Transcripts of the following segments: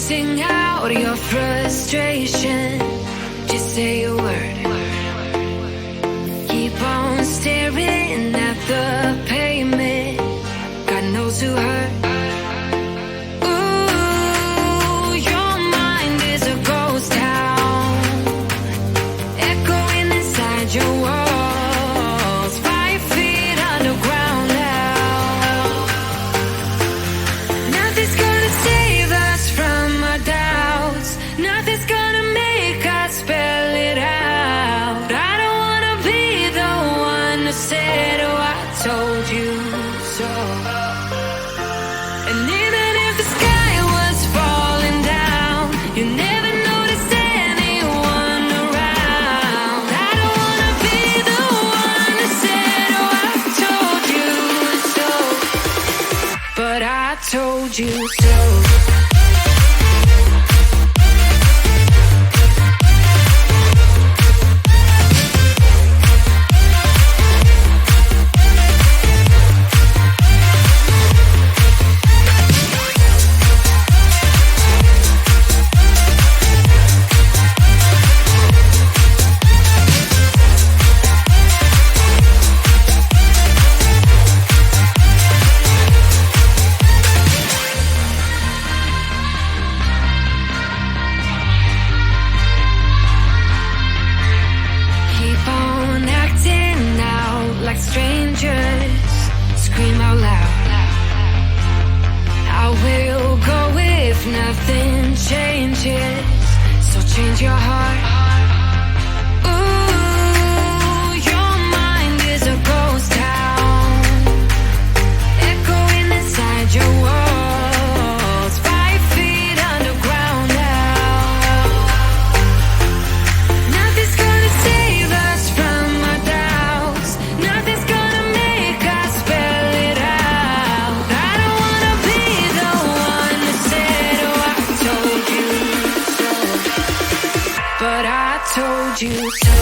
Sing out your frustration. Just say a word. Keep on staring at the pavement. God knows who hurt. Ooh, your mind is a ghost town, echoing inside your walls. 5 feet underground now. Nothing's gonna save us from our doubts. Nothing's gonna make us spell it out. I don't wanna be the one who said, oh, I told you so. And even if the sky was falling down, you never noticed anyone around. I don't wanna be the one who said, oh, I told you so. But I told you so. Keep on acting out like strangers. Scream out loud. I will go if nothing changes. So change your heart. Ooh, your mind is a ghost town, echoing inside your walls. 5 feet underground now. Nothing's gonna save us from our doubts. Nothing's gonna make us spell it out. I don't wanna be the one who said, oh, I told you so. But I told you so.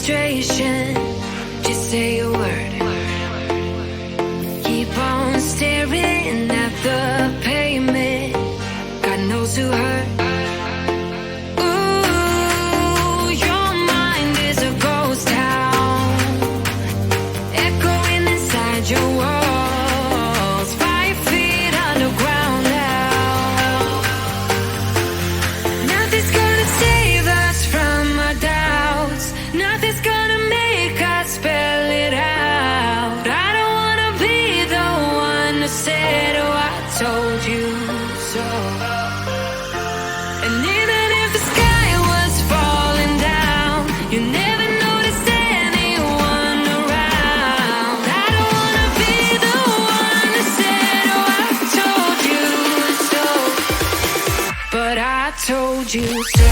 frustration. Just say a word. Keep on staring at the pavement. God knows who hurt. Ooh, your mind is a ghost town, echoing inside your walls. 5 feet underground now. Nothing's gonna save us from our doubts. Nothing's gonna make us spell it out. I don't wanna be the one who said, oh, I told you so. And even if the sky was falling down, you never noticed anyone around. I don't wanna be the one who said, oh, I told you so. But I told you so.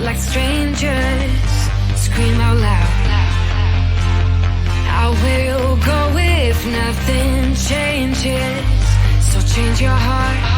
like strangers. Scream out loud. I will go if nothing changes. So change your heart.